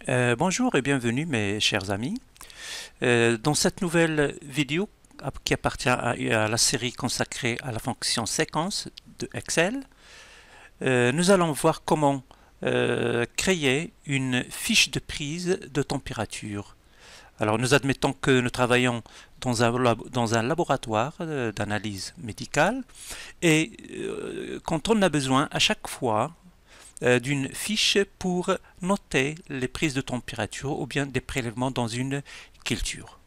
Bonjour et bienvenue mes chers amis. Dans cette nouvelle vidéo qui appartient à la série consacrée à la fonction séquence de Excel, nous allons voir comment créer une fiche de prise de température. Alors nous admettons que nous travaillons dans un laboratoire d'analyse médicale et quand on a besoin à chaque fois d'une fiche pour noter les prises de température ou bien des prélèvements dans une culture.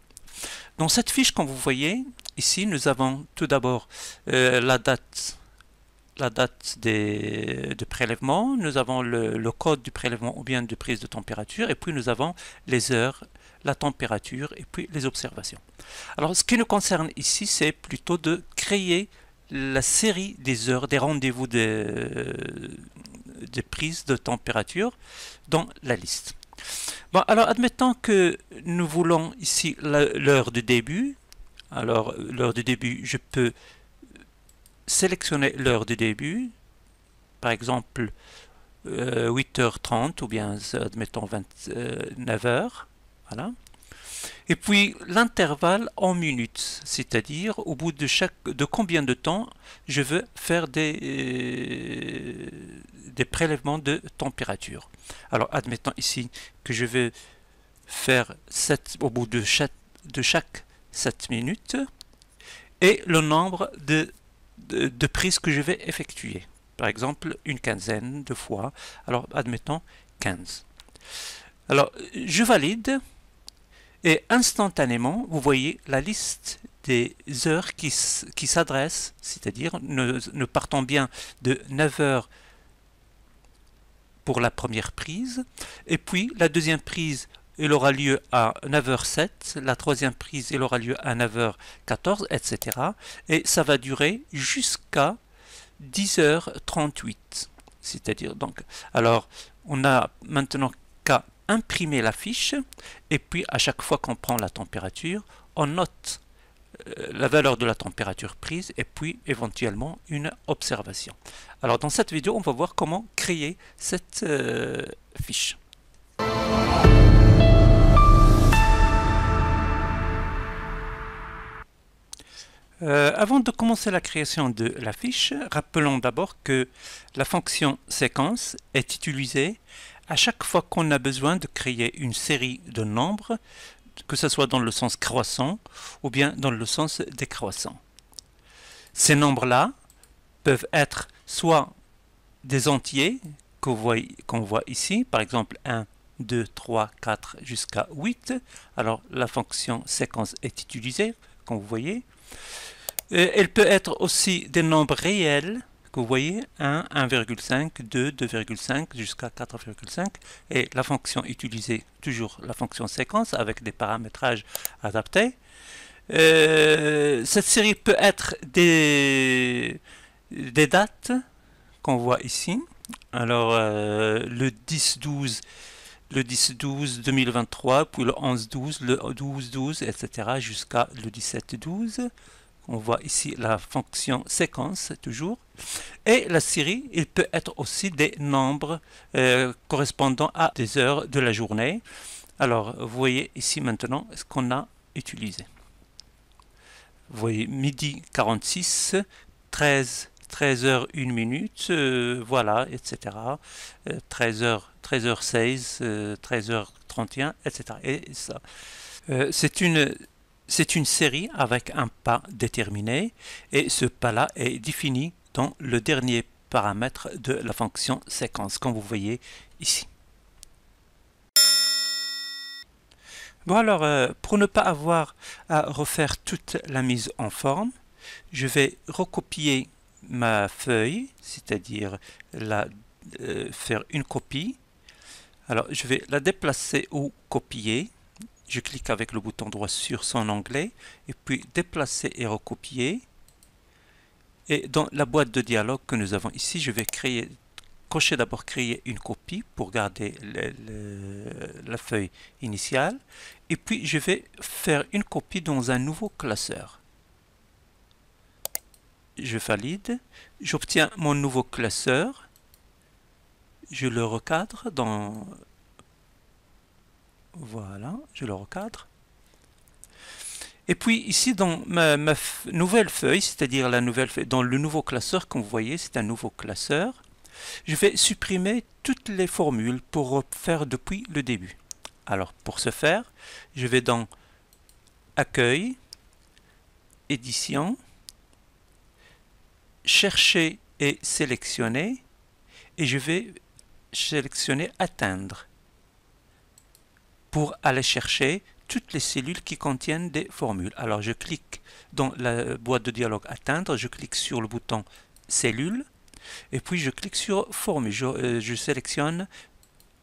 Dans cette fiche, comme vous voyez, ici nous avons tout d'abord la date de prélèvement, nous avons le code du prélèvement ou bien de prise de température, et puis nous avons les heures, la température et puis les observations. Alors ce qui nous concerne ici, c'est plutôt de créer la série des heures, des rendez-vous de prise de température dans la liste. Bon, alors admettons que nous voulons ici l'heure de début. Alors l'heure de début, je peux sélectionner l'heure de début, par exemple 8h30 ou bien admettons 9h. Voilà. Et puis l'intervalle en minutes, c'est-à-dire au bout de combien de temps je veux faire des prélèvements de température. Alors admettons ici que je vais faire 7 au bout de chaque 7 minutes et le nombre de prises que je vais effectuer. Par exemple une quinzaine de fois. Alors admettons 15. Alors je valide. Et instantanément, vous voyez la liste des heures qui s'adressent, c'est-à-dire nous partons bien de 9 heures pour la première prise, et puis la deuxième prise, elle aura lieu à 9h07, la troisième prise, elle aura lieu à 9h14, etc. Et ça va durer jusqu'à 10h38. C'est-à-dire donc, alors on a maintenant qu'à imprimer la fiche et puis à chaque fois qu'on prend la température, on note la valeur de la température prise et puis éventuellement une observation. Alors dans cette vidéo, on va voir comment créer cette fiche. Avant de commencer la création de la fiche, rappelons d'abord que la fonction séquence est utilisée à chaque fois qu'on a besoin de créer une série de nombres, que ce soit dans le sens croissant ou bien dans le sens décroissant. Ces nombres-là peuvent être soit des entiers qu'on voit ici, par exemple 1, 2, 3, 4 jusqu'à 8. Alors la fonction séquence est utilisée, comme vous voyez. Elle peut être aussi des nombres réels, que vous voyez, 1, 1,5, 2, 2,5 jusqu'à 4,5 et la fonction utilisée, toujours la fonction séquence avec des paramétrages adaptés. Cette série peut être des dates qu'on voit ici. Alors le 10-12 2023, puis le 11-12, le 12-12, etc. jusqu'à le 17-12. On voit ici la fonction séquence toujours. Et la série, il peut être aussi des nombres correspondant à des heures de la journée. Alors, vous voyez ici maintenant ce qu'on a utilisé. Vous voyez midi 46, 13h 1 minute, voilà, etc. 13h16, 13h31, etc. Et ça, c'est une série avec un pas déterminé et ce pas-là est défini dans le dernier paramètre de la fonction séquence, comme vous voyez ici. Bon alors, pour ne pas avoir à refaire toute la mise en forme, je vais recopier ma feuille, c'est-à-dire faire une copie. Alors je vais la déplacer ou copier. Je clique avec le bouton droit sur son onglet et puis déplacer et recopier. Et dans la boîte de dialogue que nous avons ici, je vais cocher d'abord créer une copie pour garder la feuille initiale. Et puis je vais faire une copie dans un nouveau classeur. Je valide, j'obtiens mon nouveau classeur, je le recadre dans Voilà, je le recadre. Et puis ici dans ma nouvelle feuille, c'est-à-dire la nouvelle feuille, dans le nouveau classeur, comme vous voyez, c'est un nouveau classeur, je vais supprimer toutes les formules pour refaire depuis le début. Alors pour ce faire, je vais dans Accueil, Édition, Chercher et sélectionner, et je vais sélectionner Atteindre pour aller chercher toutes les cellules qui contiennent des formules. Alors je clique dans la boîte de dialogue Atteindre, je clique sur le bouton Cellules, et puis je clique sur Formule. Je sélectionne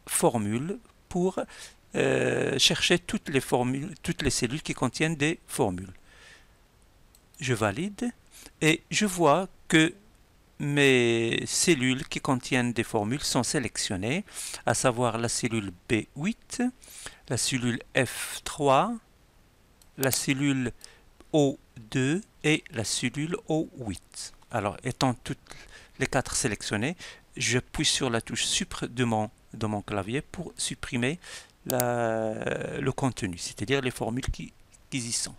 Formule pour chercher toutes les formules, toutes les cellules qui contiennent des formules. Je valide et je vois que mes cellules qui contiennent des formules sont sélectionnées, à savoir la cellule B8, la cellule F3, la cellule O2 et la cellule O8. Alors, étant toutes les quatre sélectionnées, j'appuie sur la touche Supr de mon clavier pour supprimer le contenu, c'est-à-dire les formules qui y sont.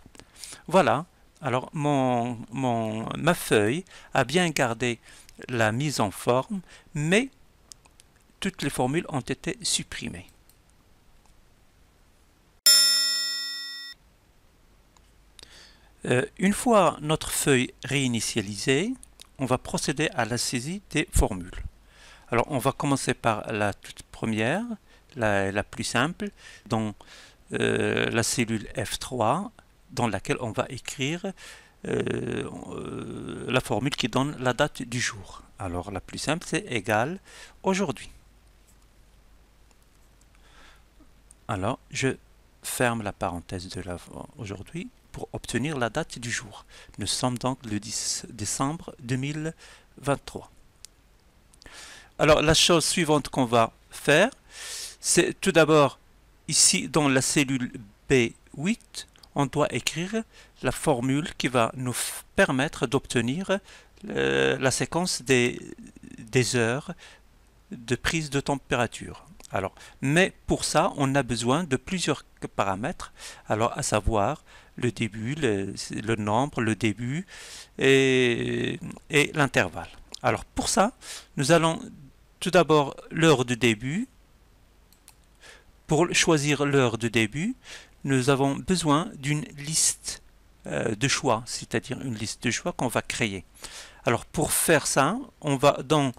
Voilà. Alors, ma feuille a bien gardé la mise en forme, mais toutes les formules ont été supprimées. Une fois notre feuille réinitialisée, on va procéder à la saisie des formules. Alors, on va commencer par la toute première, la plus simple, dans la cellule F3, dans laquelle on va écrire la formule qui donne la date du jour. Alors la plus simple, c'est égal aujourd'hui. Alors je ferme la parenthèse de aujourd'hui pour obtenir la date du jour. Nous sommes donc le 10 décembre 2023. Alors la chose suivante qu'on va faire, c'est tout d'abord ici dans la cellule B8, on doit écrire la formule qui va nous permettre d'obtenir la séquence des heures de prise de température. Alors, mais pour ça, on a besoin de plusieurs paramètres, alors à savoir le début, le nombre, le début et l'intervalle. Alors pour ça, nous allons tout d'abord l'heure de début. Pour choisir l'heure de début, nous avons besoin d'une liste de choix, c'est-à-dire une liste de choix qu'on va créer. Alors pour faire ça, on va dans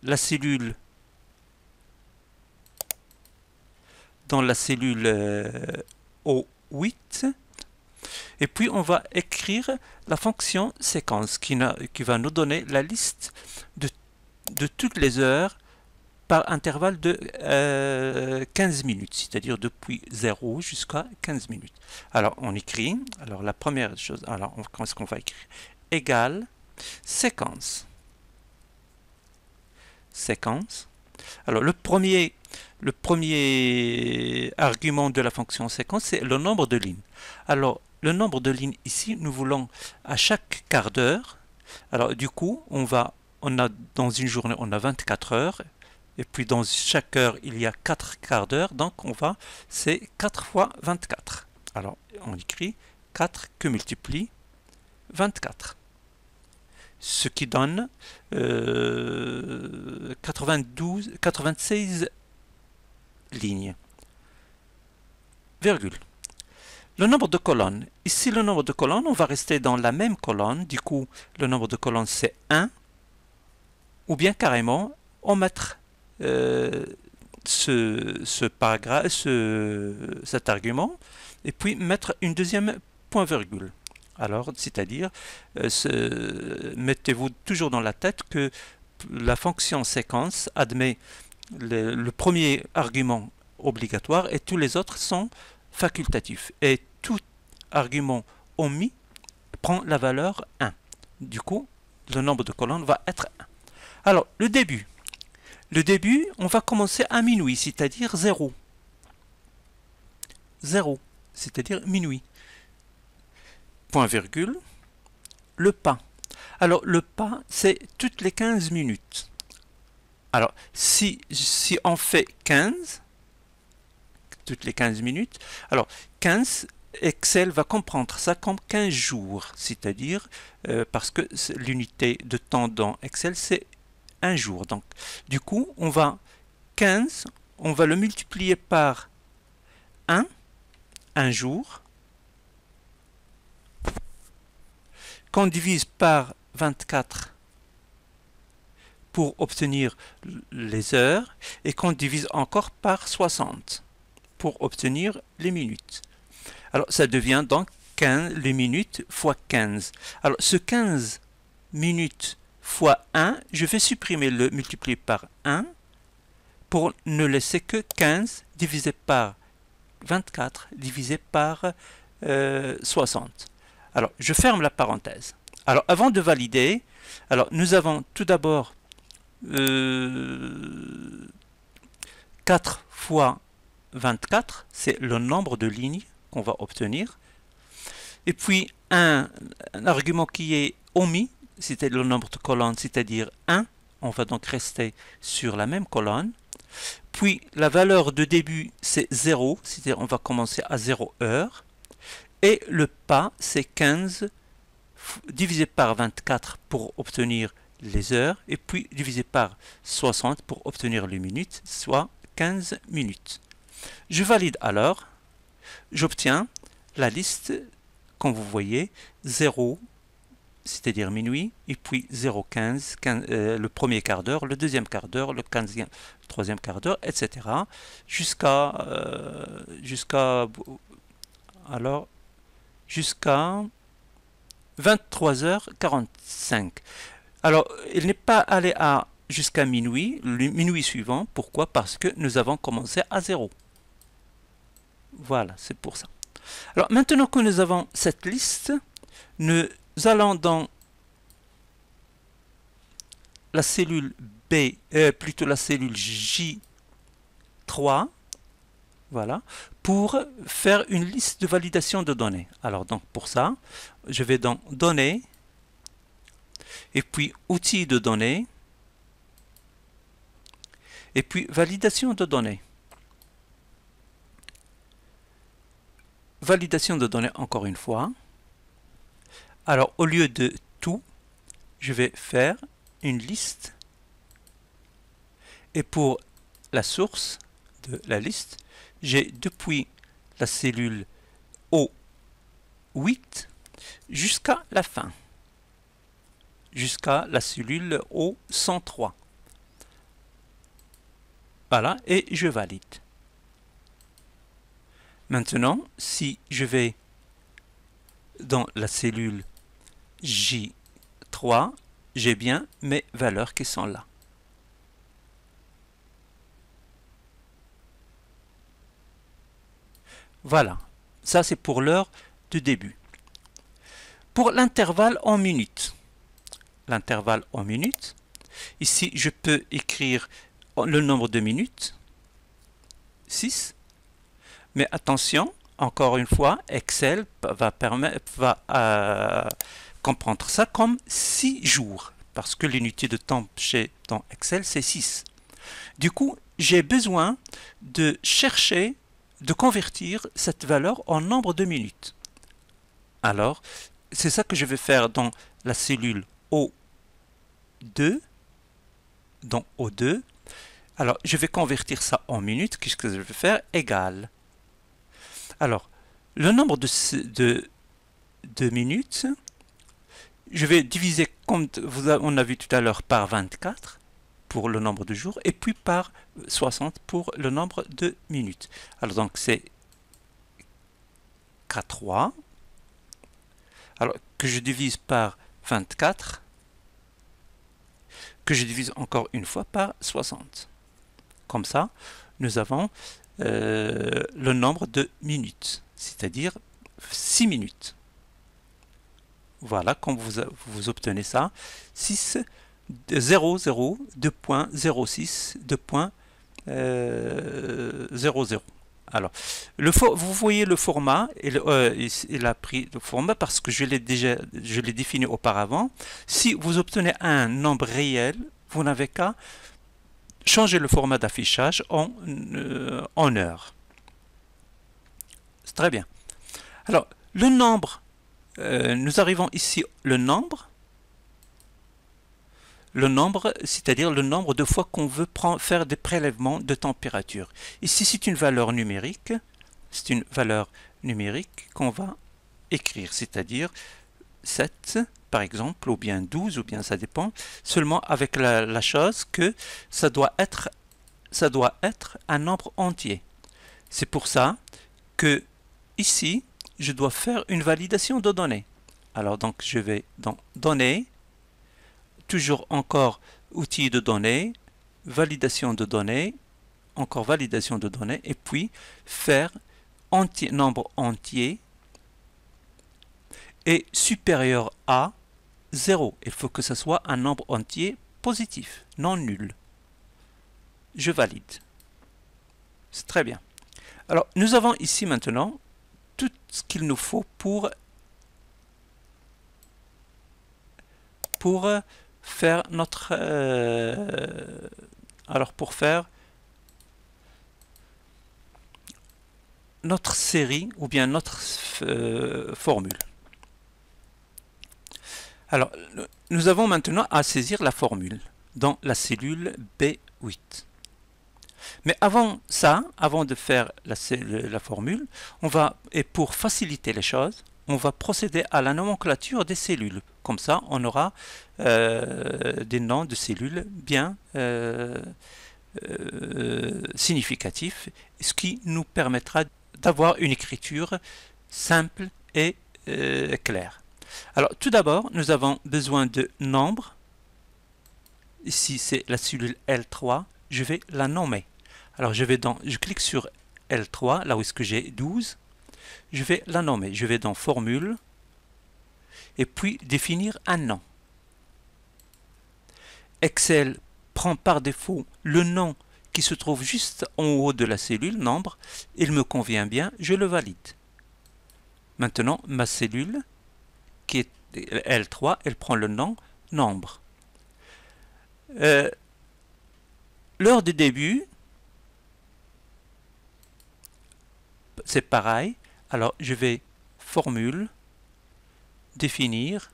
la cellule O8 et puis on va écrire la fonction séquence qui va nous donner la liste de toutes les heures par intervalle de 15 minutes, c'est-à-dire depuis 0 jusqu'à 15 minutes. Alors on écrit, alors la première chose, alors qu'est-ce qu'on va écrire? Égale séquence. Séquence. Alors le premier argument de la fonction séquence, c'est le nombre de lignes. Alors le nombre de lignes ici, nous voulons à chaque quart d'heure. Alors du coup, on a dans une journée, on a 24 heures. Et puis dans chaque heure, il y a 4 quarts d'heure, donc c'est 4 fois 24. Alors on écrit 4 que multiplie 24. Ce qui donne 96 lignes. Virgule. Le nombre de colonnes. Ici, le nombre de colonnes, on va rester dans la même colonne. Du coup, le nombre de colonnes, c'est 1. Ou bien carrément, on mettre cet argument et puis mettre une deuxième point virgule. Alors, c'est-à-dire, mettez-vous toujours dans la tête que la fonction séquence admet le premier argument obligatoire et tous les autres sont facultatifs. Et tout argument omis prend la valeur 1. Du coup, le nombre de colonnes va être 1. Alors, le début. Le début, on va commencer à minuit, c'est-à-dire 0. 0, c'est-à-dire minuit. Point virgule. Le pas. Alors, le pas, c'est toutes les 15 minutes. Alors, si on fait 15, toutes les 15 minutes. Alors, 15, Excel va comprendre ça comme 15 jours, c'est-à-dire parce que l'unité de temps dans Excel, c'est un jour. Donc, du coup, on va 15, on va le multiplier par 1 jour, qu'on divise par 24 pour obtenir les heures, et qu'on divise encore par 60 pour obtenir les minutes. Alors, ça devient donc 15, les minutes fois 15. Alors, ce 15 minutes fois 1, je vais supprimer le multiplier par 1 pour ne laisser que 15 divisé par 24 divisé par 60. Alors, je ferme la parenthèse. Alors, avant de valider, alors nous avons tout d'abord 4 fois 24, c'est le nombre de lignes qu'on va obtenir. Et puis, un argument qui est omis, c'était le nombre de colonnes, c'est-à-dire 1. On va donc rester sur la même colonne. Puis, la valeur de début, c'est 0, c'est-à-dire on va commencer à 0 heure. Et le pas, c'est 15 divisé par 24 pour obtenir les heures, et puis divisé par 60 pour obtenir les minutes, soit 15 minutes. Je valide alors, j'obtiens la liste, comme vous voyez, 0, c'est-à-dire minuit, et puis 0,15, le premier quart d'heure, le deuxième quart d'heure, le 15e, le troisième quart d'heure, etc. jusqu'à 23h45. Alors, il n'est pas allé à jusqu'à minuit, le minuit suivant. Pourquoi? Parce que nous avons commencé à 0. Voilà, c'est pour ça. Alors, maintenant que nous avons cette liste, nous allons dans la cellule B, plutôt la cellule J3, voilà, pour faire une liste de validation de données. Alors, donc, pour ça, je vais dans Données, et puis Outils de données, et puis Validation de données. Validation de données encore une fois. Alors, au lieu de tout, je vais faire une liste. Et pour la source de la liste, j'ai depuis la cellule O8 jusqu'à la fin, jusqu'à la cellule O103. Voilà, et je valide. Maintenant, si je vais dans la cellule J3, j'ai bien mes valeurs qui sont là. Voilà, ça c'est pour l'heure de début. Pour l'intervalle en minutes, ici je peux écrire le nombre de minutes, 6, mais attention, encore une fois, Excel va comprendre ça comme 6 jours, parce que l'unité de temps dans Excel c'est 6. Du coup, j'ai besoin de chercher, de convertir cette valeur en nombre de minutes. Alors, c'est ça que je vais faire dans la cellule O2. Dans O2. Alors, je vais convertir ça en minutes. Qu'est-ce que je vais faire? Égal. Alors, le nombre de minutes, je vais diviser, comme on a vu tout à l'heure, par 24 pour le nombre de jours, et puis par 60 pour le nombre de minutes. Alors, donc, c'est K3. Alors, que je divise par 24, que je divise encore une fois par 60. Comme ça, nous avons le nombre de minutes, c'est-à-dire 6 minutes. Voilà, comme vous obtenez ça, 6, 0, 0, 2.06, 2.00. Alors, vous voyez le format, il a pris le format parce que je l'ai défini auparavant. Si vous obtenez un nombre réel, vous n'avez qu'à changer le format d'affichage en heures. C'est très bien. Alors, le nombre, nous arrivons ici, le nombre, c'est-à-dire le nombre de fois qu'on veut faire des prélèvements de température. Ici, c'est une valeur numérique. C'est une valeur numérique qu'on va écrire, c'est-à-dire 7, par exemple, ou bien 12, ou bien ça dépend, seulement avec la chose que ça doit être un nombre entier. C'est pour ça que ici, je dois faire une validation de données. Alors donc, je vais dans Données, toujours encore outils de données, validation de données, encore validation de données, et puis faire nombre entier et supérieur à 0. Il faut que ce soit un nombre entier positif, non nul. Je valide. C'est très bien. Alors, nous avons ici maintenant tout ce qu'il nous faut pour faire notre notre série ou bien notre formule. Alors, nous avons maintenant à saisir la formule dans la cellule B8. Mais avant ça, avant de faire la formule, et pour faciliter les choses, on va procéder à la nomenclature des cellules. Comme ça, on aura des noms de cellules bien significatifs, ce qui nous permettra d'avoir une écriture simple et claire. Alors, tout d'abord, nous avons besoin de nombre. Ici, c'est la cellule L3. Je vais la nommer. Alors, je clique sur L3, là où est-ce que j'ai 12. Je vais la nommer. Je vais dans Formule et puis définir un nom. Excel prend par défaut le nom qui se trouve juste en haut de la cellule, nombre. Il me convient bien, je le valide. Maintenant, ma cellule, qui est L3, elle prend le nom nombre. L'heure de début, c'est pareil. Alors, je vais formule, définir.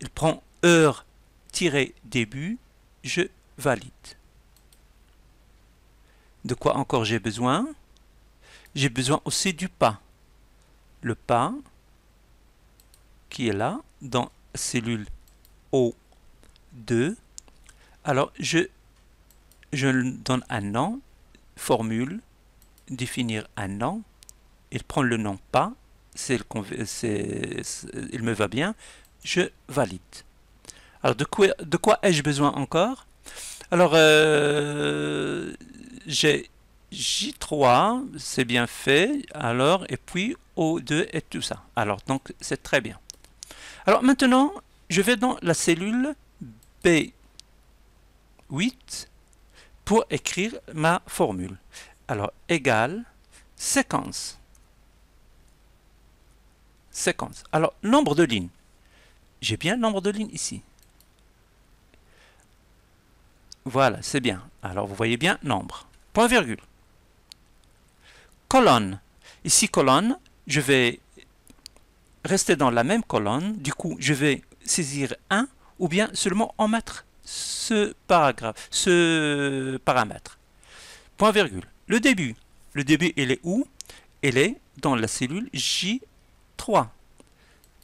Il prend heure-début, je valide. De quoi encore j'ai besoin? J'ai besoin aussi du pas. Le pas qui est là, dans cellule O2. Alors, je donne un nom, formule, définir un nom. Il prend le nom pas, il me va bien, je valide. Alors, de quoi ai-je besoin encore? Alors, j'ai J3, c'est bien fait, alors, et puis O2 et tout ça. Alors, donc, c'est très bien. Alors, maintenant, je vais dans la cellule B8 pour écrire ma formule. Alors, égale séquence. Séquence. Alors, nombre de lignes. J'ai bien le nombre de lignes ici. Voilà, c'est bien. Alors, vous voyez bien, nombre. Point virgule. Colonne. Ici, colonne, je vais rester dans la même colonne. Du coup, je vais saisir un ou bien seulement en mettre ce paramètre. Point virgule. Le début. Le début, il est où? Il est dans la cellule J3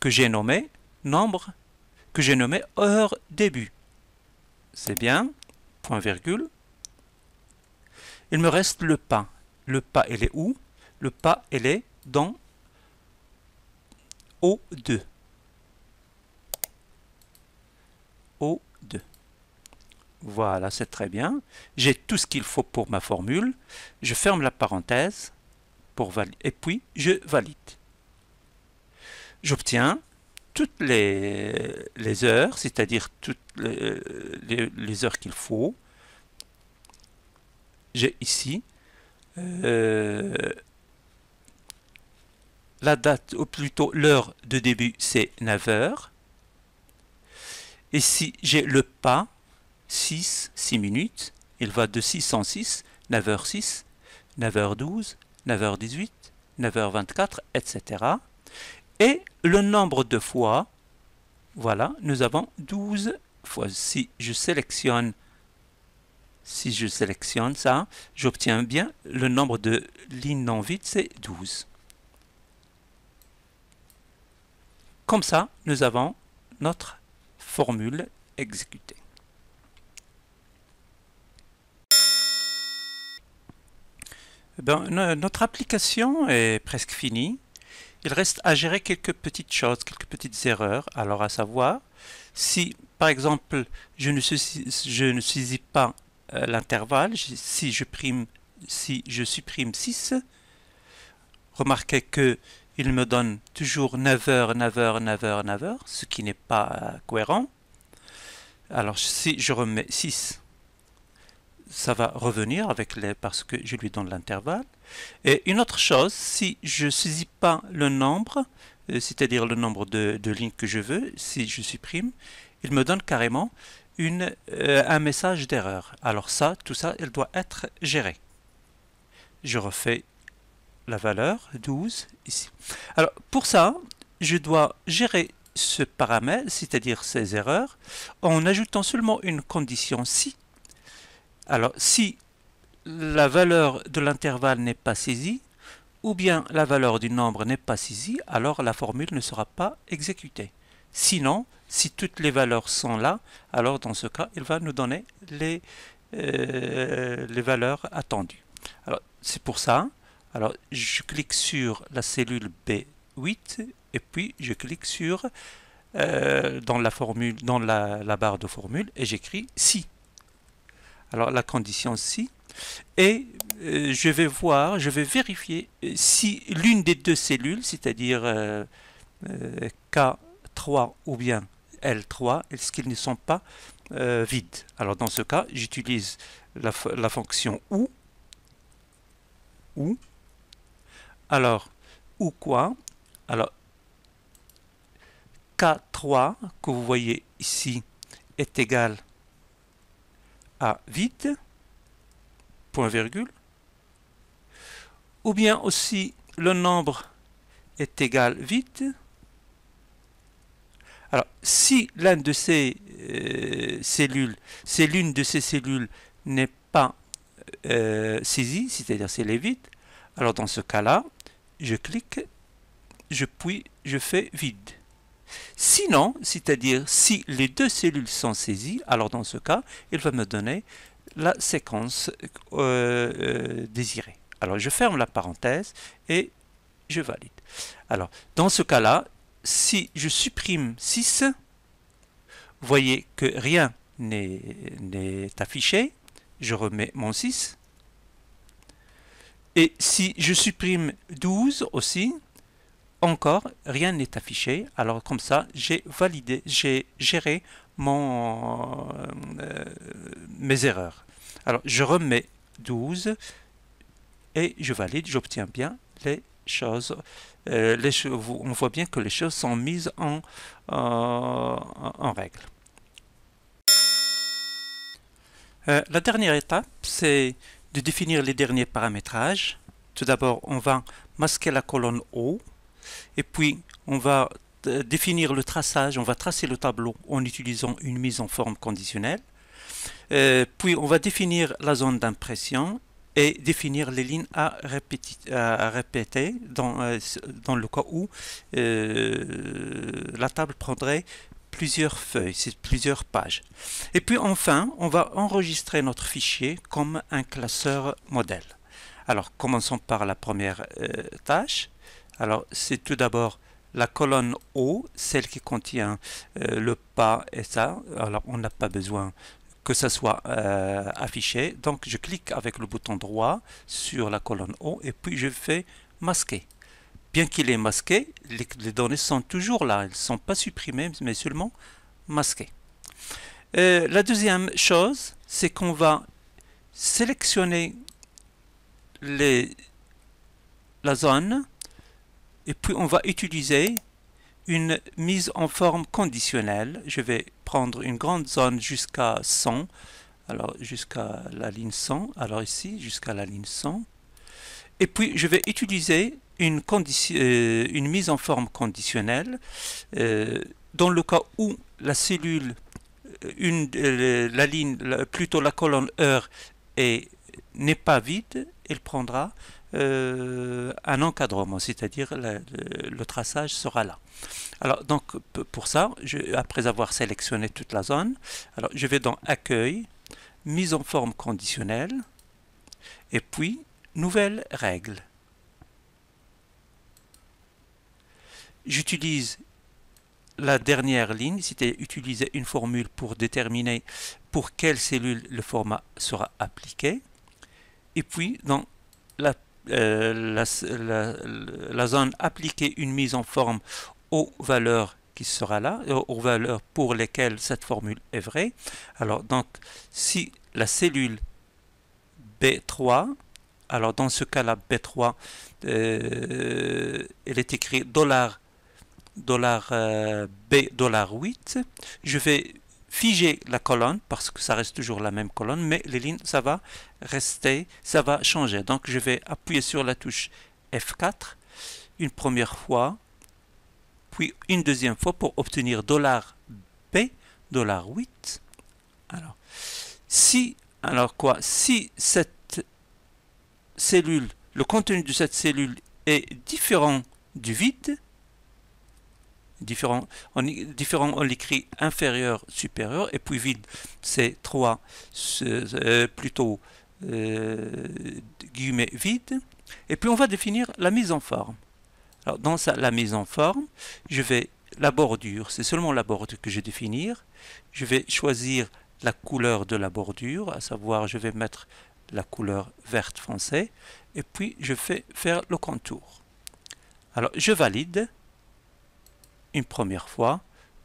que j'ai nommé nombre, que j'ai nommé heure début. C'est bien. Point virgule. Il me reste le pas. Le pas, il est où? Le pas, il est dans O2. O2. Voilà, c'est très bien. J'ai tout ce qu'il faut pour ma formule. Je ferme la parenthèse pour valider, et puis je valide. J'obtiens toutes les heures, c'est-à-dire toutes les heures qu'il faut. J'ai ici la date, ou plutôt l'heure de début, c'est 9 heures. Ici, j'ai le pas, 6 minutes. Il va de 6 en 6, 9h06, 9h12, 9h18, 9h24, etc. Et le nombre de fois, voilà, nous avons 12 fois. Si je sélectionne ça, j'obtiens bien le nombre de lignes non vides, c'est 12. Comme ça, nous avons notre formule exécutée. Notre application est presque finie. Il reste à gérer quelques petites choses, quelques petites erreurs. Alors à savoir, si par exemple je ne saisis pas l'intervalle, si je supprime 6, remarquez que il me donne toujours 9h, 9h, 9h, 9h, ce qui n'est pas cohérent. Alors si je remets 6, ça va revenir parce que je lui donne l'intervalle. Et une autre chose, si je ne saisis pas le nombre, c'est-à-dire le nombre de lignes que je veux, si je supprime, il me donne carrément un message d'erreur. Alors tout ça, il doit être géré. Je refais la valeur 12 ici. Alors pour ça, je dois gérer ce paramètre, c'est-à-dire ces erreurs, en ajoutant seulement une condition si. Alors si la valeur de l'intervalle n'est pas saisie, ou bien la valeur du nombre n'est pas saisie, alors la formule ne sera pas exécutée. Sinon, si toutes les valeurs sont là, alors dans ce cas, il va nous donner les valeurs attendues. Alors c'est pour ça. Alors je clique sur la cellule B8 et puis je clique sur dans la barre de formule et j'écris si. Alors la condition si. Et je vais vérifier si l'une des deux cellules, c'est-à-dire K3 ou bien L3, est-ce qu'ils ne sont pas vides. Alors dans ce cas, j'utilise la fonction ou. Alors, ou quoi? Alors, K3, que vous voyez ici, est égal à vide, point virgule, ou bien aussi le nombre est égal vide. Alors, si l'une de ces cellules n'est pas saisie, c'est-à-dire si elle est vide, alors dans ce cas-là, je clique, puis je fais vide. Sinon, c'est-à-dire si les deux cellules sont saisies, alors dans ce cas, il va me donner la séquence désirée. Alors je ferme la parenthèse et je valide. Alors dans ce cas-là, si je supprime 6, vous voyez que rien n'est affiché. Je remets mon 6. Et si je supprime 12 aussi, encore rien n'est affiché. Alors comme ça, j'ai géré mes erreurs. Alors je remets 12 et je valide, j'obtiens bien les choses. On voit bien que les choses sont mises en règle. La dernière étape, c'est de définir les derniers paramétrages. Tout d'abord, on va masquer la colonne O. Et puis, on va définir le traçage, on va tracer le tableau en utilisant une mise en forme conditionnelle. Puis, on va définir la zone d'impression et définir les lignes à répéter dans le cas où la table prendrait plusieurs feuilles, c'est plusieurs pages. Et puis enfin, on va enregistrer notre fichier comme un classeur modèle. Alors, commençons par la première tâche. Alors, c'est tout d'abord la colonne O, celle qui contient le pas et ça. Alors, on n'a pas besoin que ça soit affiché. Donc, je clique avec le bouton droit sur la colonne O et puis je fais masquer. Bien qu'il est masqué, les données sont toujours là. Elles ne sont pas supprimées, mais seulement masquées. La deuxième chose, c'est qu'on va sélectionner la zone et puis on va utiliser une mise en forme conditionnelle. Je vais prendre une grande zone jusqu'à 100. Alors jusqu'à la ligne 100. Alors ici, jusqu'à la ligne 100. Et puis je vais utiliser une mise en forme conditionnelle dans le cas où la cellule, la ligne, plutôt la colonne heure n'est pas vide, il prendra un encadrement, c'est-à-dire le traçage sera là. Alors donc pour ça, après avoir sélectionné toute la zone, alors je vais dans Accueil, Mise en forme conditionnelle, et puis Nouvelle règle. J'utilise la dernière ligne, c'était utiliser une formule pour déterminer pour quelle cellule le format sera appliqué. Et puis dans la zone appliquer une mise en forme aux valeurs qui sera là, aux valeurs pour lesquelles cette formule est vraie. Alors donc si la cellule B3, alors dans ce cas-là B3, elle est écrit $B$8, je vais figer la colonne parce que ça reste toujours la même colonne, mais les lignes ça va rester, ça va changer. Donc je vais appuyer sur la touche F4 une première fois, puis une deuxième fois pour obtenir $B$8. Alors si cette cellule, le contenu de cette cellule est différent du vide, on l'écrit inférieur, supérieur, et puis vide, c'est 3, plutôt guillemets vide, et puis on va définir la mise en forme. Alors dans la mise en forme, la bordure, c'est seulement la bordure que je vais définir, je vais choisir la couleur de la bordure, à savoir je vais mettre la couleur verte foncé, et puis je fais faire le contour. Alors je valide une première fois,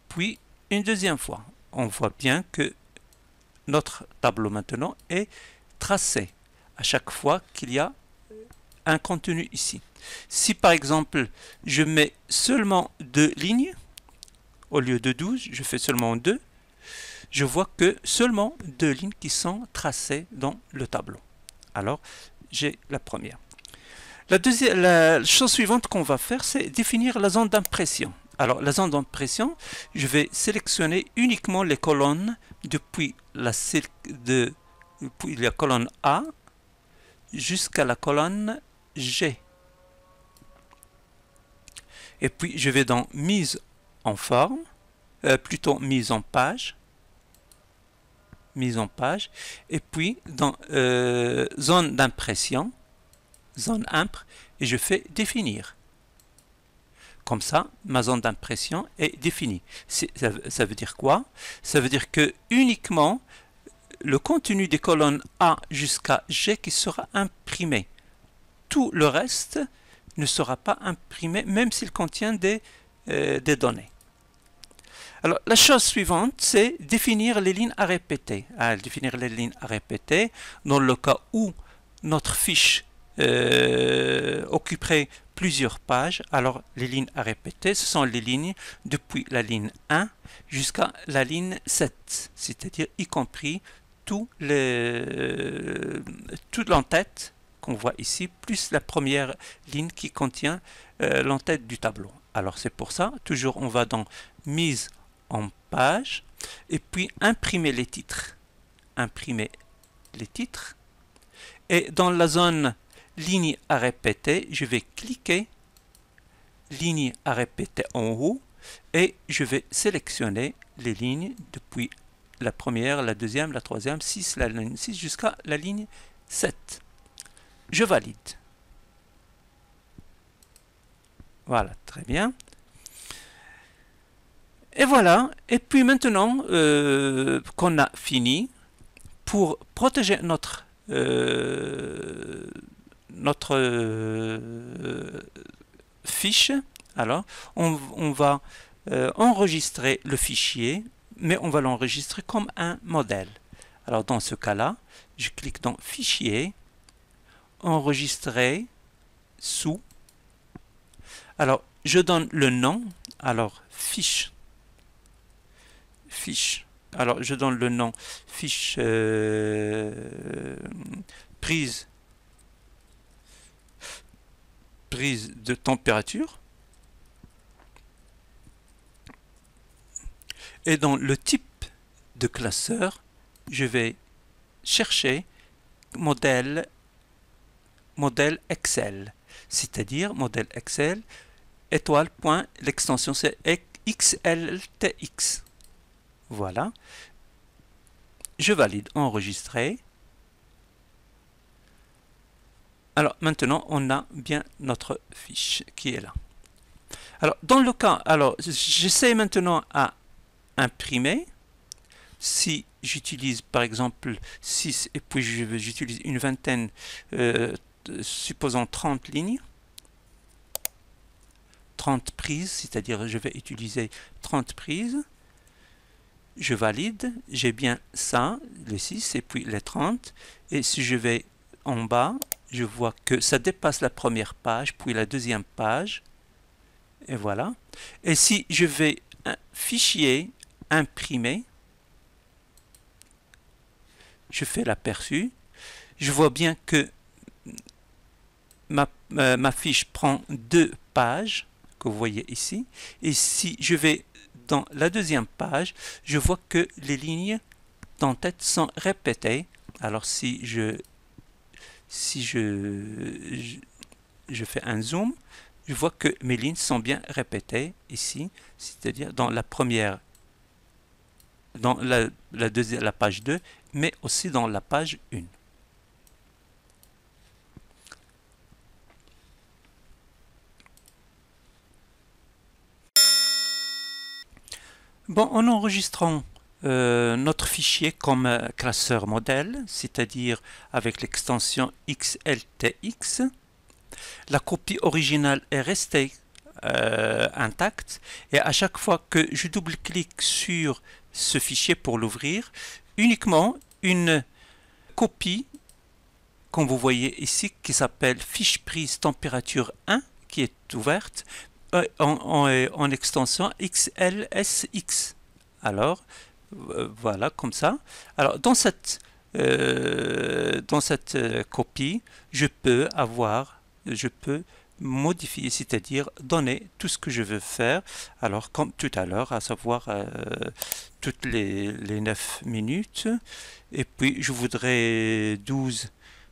puis une deuxième fois. On voit bien que notre tableau maintenant est tracé à chaque fois qu'il y a un contenu ici. Si par exemple je mets seulement 2 lignes, au lieu de 12, je fais seulement 2, je vois que seulement 2 lignes qui sont tracées dans le tableau. Alors j'ai la première. La chose suivante qu'on va faire, c'est définir la zone d'impression. Alors, la zone d'impression, je vais sélectionner uniquement les colonnes depuis la colonne A jusqu'à la colonne G. Et puis, je vais dans Mise en forme, plutôt Mise en page. Mise en page. Et puis, dans Zone d'impression, Zone Impr, et je fais Définir. Comme ça, ma zone d'impression est définie. Ça veut dire quoi? Ça veut dire que uniquement le contenu des colonnes A jusqu'à G qui sera imprimé. Tout le reste ne sera pas imprimé, même s'il contient des données. Alors, la chose suivante, c'est définir les lignes à répéter. Définir les lignes à répéter, dans le cas où notre fiche occuperait plusieurs pages, alors les lignes à répéter, ce sont les lignes depuis la ligne 1 jusqu'à la ligne 7, c'est-à-dire y compris toute l'entête qu'on voit ici, plus la première ligne qui contient l'entête du tableau. Alors c'est pour ça, toujours on va dans Mise en page, et puis imprimer les titres. Imprimer les titres. Et dans la zone ligne à répéter, je vais cliquer ligne à répéter en haut et je vais sélectionner les lignes depuis la première, la deuxième, la troisième, la ligne 6 jusqu'à la ligne 7. Je valide. Voilà, très bien. Et voilà, et puis maintenant qu'on a fini, pour protéger notre fiche, alors on va enregistrer le fichier, mais on va l'enregistrer comme un modèle. Alors dans ce cas-là, je clique dans Fichier, Enregistrer sous. Alors je donne le nom, alors fiche. Alors je donne le nom fiche prise prise de température. Et dans le type de classeur, je vais chercher modèle Excel, c'est-à-dire modèle Excel étoile point, l'extension c'est XLTX. Voilà. Je valide enregistrer. Alors maintenant on a bien notre fiche qui est là. Alors dans le cas, alors j'essaie maintenant à imprimer. Si j'utilise par exemple 6 et puis j'utilise une vingtaine, supposons 30 lignes, 30 prises, c'est-à-dire je vais utiliser 30 prises, je valide, j'ai bien ça, les 6 et puis les 30, et si je vais en bas, je vois que ça dépasse la première page, puis la deuxième page, et voilà. Et si je vais fichier, imprimer, je fais l'aperçu, je vois bien que ma fiche prend 2 pages, que vous voyez ici, et si je vais dans la deuxième page, je vois que les lignes d'en-tête sont répétées. Alors si je fais un zoom, je vois que mes lignes sont bien répétées ici, c'est-à-dire dans la première, dans la page 2, mais aussi dans la page 1. Bon, en enregistrant notre fichier comme classeur modèle, c'est-à-dire avec l'extension XLTX, la copie originale est restée intacte, et à chaque fois que je double-clique sur ce fichier pour l'ouvrir, uniquement une copie, comme vous voyez ici, qui s'appelle fiche prise température 1, qui est ouverte, en extension XLSX. Alors, voilà, comme ça. Alors, dans cette copie, je peux modifier, c'est-à-dire donner tout ce que je veux faire. Alors, comme tout à l'heure, à savoir toutes les 9 minutes. Et puis, je voudrais 12,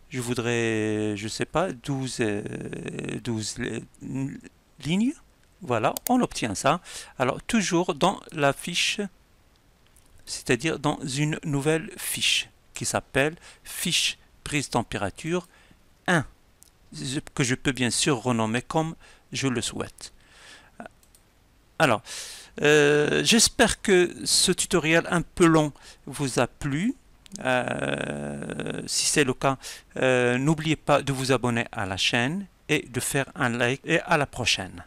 je sais pas, 12 lignes. Voilà, on obtient ça. Alors, toujours dans la fiche, c'est-à-dire dans une nouvelle fiche qui s'appelle fiche prise température 1, que je peux bien sûr renommer comme je le souhaite. Alors, j'espère que ce tutoriel un peu long vous a plu. Si c'est le cas, n'oubliez pas de vous abonner à la chaîne et de faire un like, et à la prochaine.